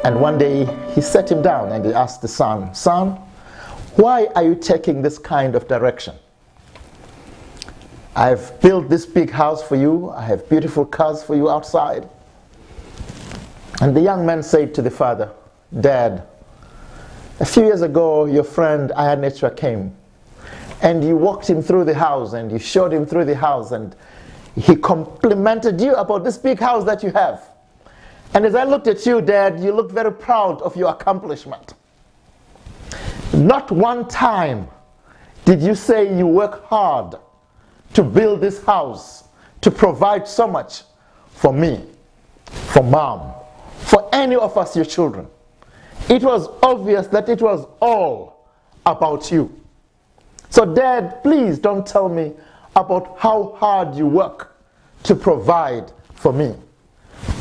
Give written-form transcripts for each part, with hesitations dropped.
And one day he sat him down and he asked the son, "Son, why are you taking this kind of direction? I've built this big house for you. I have beautiful cars for you outside." And the young man said to the father, "Dad, a few years ago your friend Ayanetra came and you walked him through the house and you showed him through the house and he complimented you about this big house that you have. And as I looked at you, Dad, you looked very proud of your accomplishment. Not one time did you say you work hard to build this house, to provide so much for me, for Mom, for any of us, your children. It was obvious that it was all about you. So Dad, please don't tell me about how hard you work to provide for me.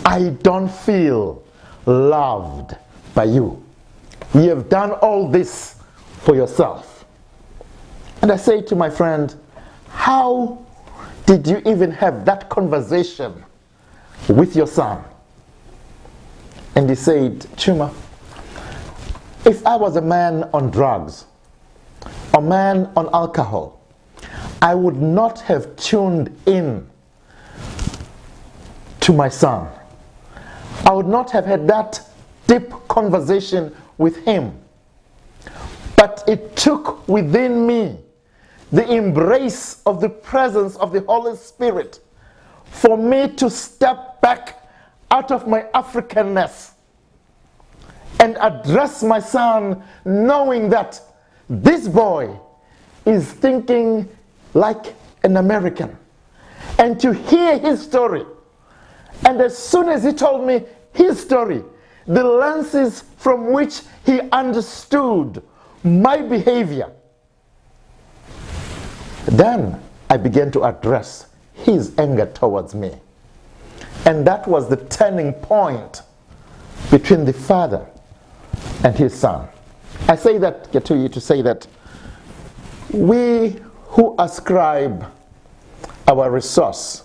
I don't feel loved by you. You have done all this for yourself." And I say to my friend, "How did you even have that conversation with your son?" And he said, "Tshuma, if I was a man on drugs, a man on alcohol, I would not have tuned in to my son. I would not have had that deep conversation with him. But it took within me the embrace of the presence of the Holy Spirit for me to step back out of my Africanness and address my son, knowing that this boy is thinking like an American. And to hear his story, and as soon as he told me his story, the lenses from which he understood my behavior, then I began to address his anger towards me. And that was the turning point between the father and his son." I say that, Getuyi, to say that we who ascribe our resource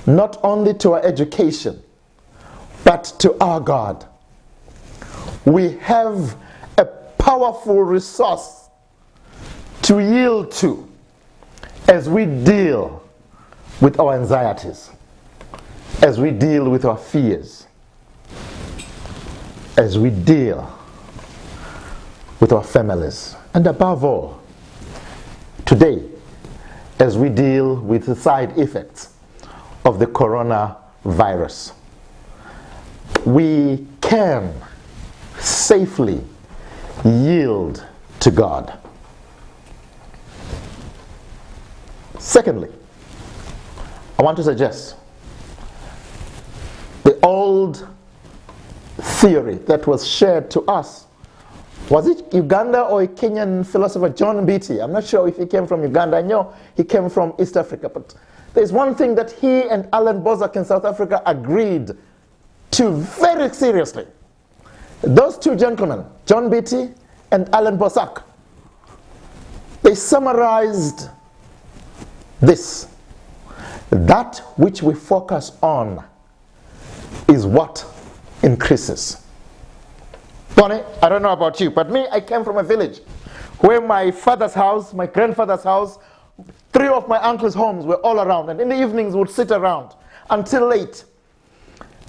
not only to our education, but to our God, we have a powerful resource to yield to as we deal with our anxieties, as we deal with our fears, as we deal with our families, and above all, today, as we deal with the side effects of the coronavirus. We can safely yield to God. Secondly, I want to suggest the old theory that was shared to us. Was it Uganda or a Kenyan philosopher, John Mbiti? I'm not sure if he came from Uganda. I know he came from East Africa. But there's one thing that he and Alan Bozak in South Africa agreed to very seriously. Those two gentlemen, John Mbiti and Alan Bozak, they summarized this: that which we focus on is what increases. Bonnie, I don't know about you, but me, I came from a village where my father's house, my grandfather's house, three of my uncles' homes were all around, and in the evenings we would sit around until late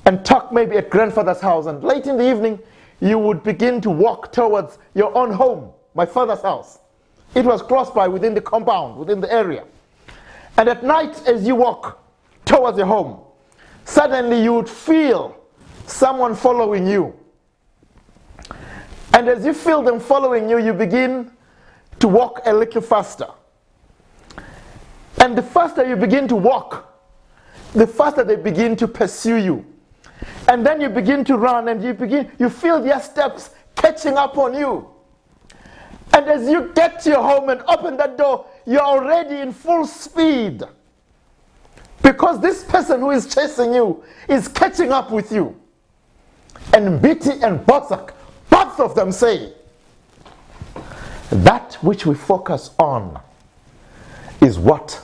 and talk maybe at grandfather's house, and late in the evening you would begin to walk towards your own home, my father's house. It was close by, within the compound, within the area. And at night as you walk towards your home, suddenly you would feel someone following you. And as you feel them following you, you begin to walk a little faster. And the faster you begin to walk, the faster they begin to pursue you. And then you begin to run, and you feel their steps catching up on you. And as you get to your home and open that door, you're already in full speed. Because this person who is chasing you is catching up with you. And Mbiti and Bozak, both of them say, that which we focus on is what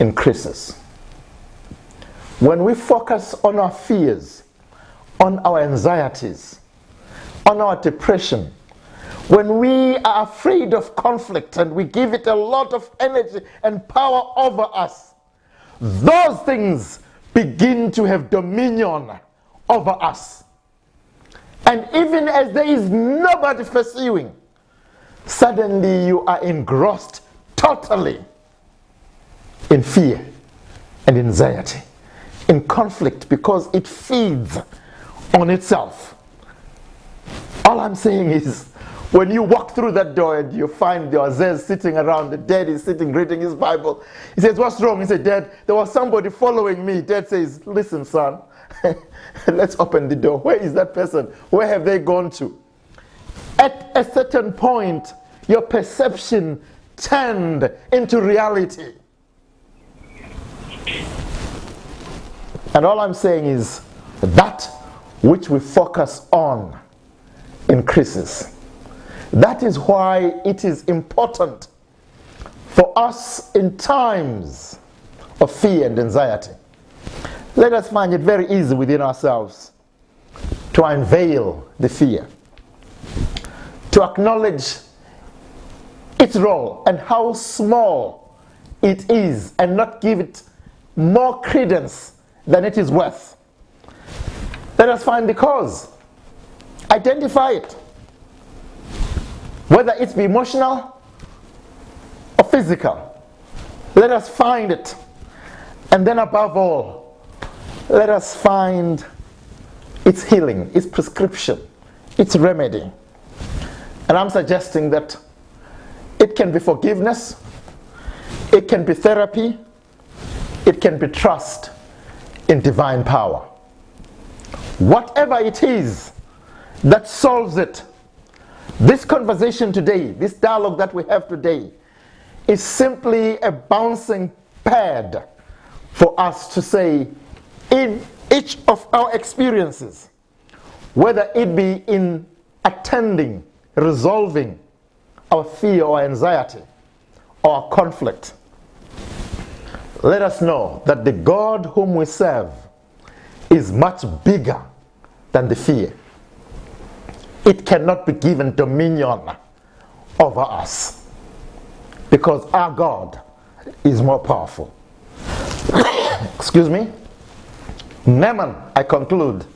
increases. When we focus on our fears, on our anxieties, on our depression, when we are afraid of conflict and we give it a lot of energy and power over us, those things begin to have dominion over us. And even as there is nobody pursuing, suddenly you are engrossed totally in fear and anxiety, in conflict, because it feeds on itself. All I'm saying is, when you walk through that door and you find the Azez sitting around, the dad is sitting reading his Bible. He says, "What's wrong?" He said, "Dad, there was somebody following me." Dad says, "Listen, son, let's open the door. Where is that person? Where have they gone to?" At a certain point, your perception turned into reality. And all I'm saying is, that which we focus on increases. That is why it is important for us in times of fear and anxiety. Let us find it very easy within ourselves to unveil the fear, to acknowledge its role and how small it is, and not give it more credence than it is worth. Let us find the cause, identify it, whether it be emotional or physical. Let us find it, and then above all, let us find its healing, its prescription, its remedy. And I'm suggesting that it can be forgiveness, it can be therapy, it can be trust in divine power. Whatever it is that solves it, this conversation today, this dialogue that we have today, is simply a bouncing pad for us to say, in each of our experiences, whether it be in attending, resolving our fear or anxiety or conflict, let us know that the God whom we serve is much bigger than the fear. It cannot be given dominion over us, because our God is more powerful. Excuse me. Naaman, I conclude,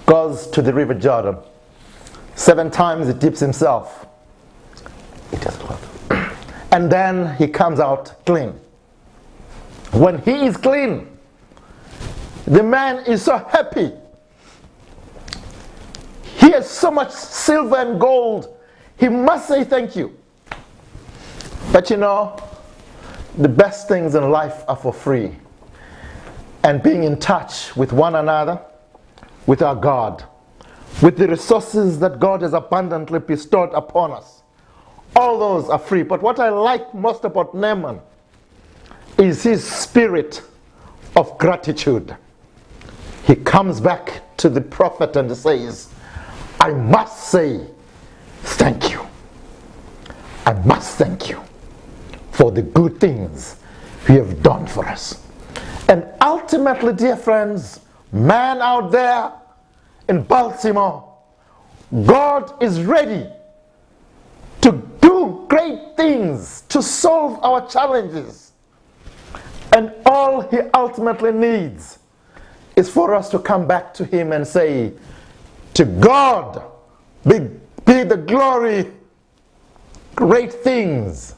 goes to the river Jordan. 7 times he dips himself. It has blood. And then he comes out clean. When he is clean, the man is so happy. He has so much silver and gold, he must say thank you. But you know, the best things in life are for free. And being in touch with one another, with our God, with the resources that God has abundantly bestowed upon us, all those are free. But what I like most about Naaman is his spirit of gratitude. He comes back to the prophet and says, "I must say thank you. I must thank you for the good things you have done for us." And ultimately, dear friends, man out there in Baltimore, God is ready to do great things, to solve our challenges. And all he ultimately needs is for us to come back to him and say, "To God be the glory, great things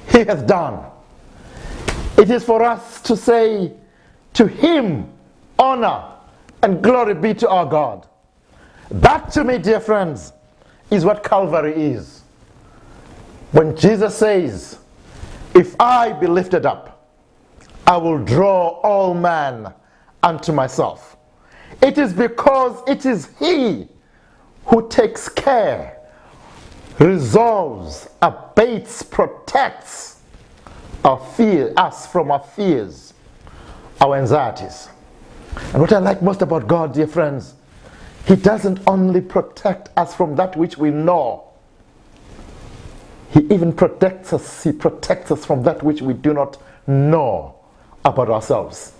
he has done." It is for us to say, "To him honor and glory be to our God." That, to me, dear friends, is what Calvary is. When Jesus says, "If I be lifted up, I will draw all men unto myself." It is because it is he who takes care, resolves, abates, protects us from our fears, our anxieties. And what I like most about God, dear friends, he doesn't only protect us from that which we know. He even protects us. He protects us from that which we do not know about ourselves.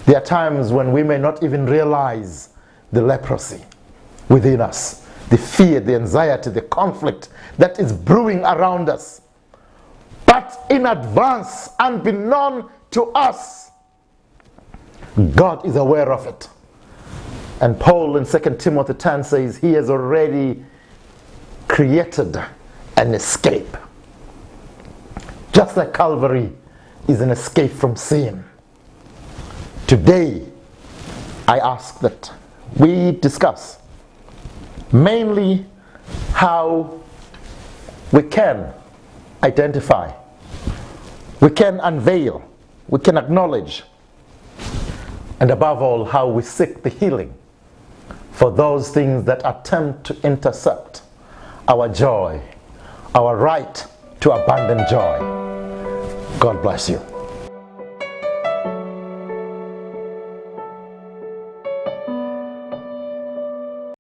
There are times when we may not even realize the leprosy. within us, the fear, the anxiety, the conflict that is brewing around us. But in advance, unbeknown to us, God is aware of it. And Paul in 2 Timothy 10 says he has already created an escape. Just like Calvary is an escape from sin. Today, I ask that we discuss mainly how we can identify, we can unveil, we can acknowledge, and above all, how we seek the healing for those things that attempt to intercept our joy, our right to abundant joy. God bless you.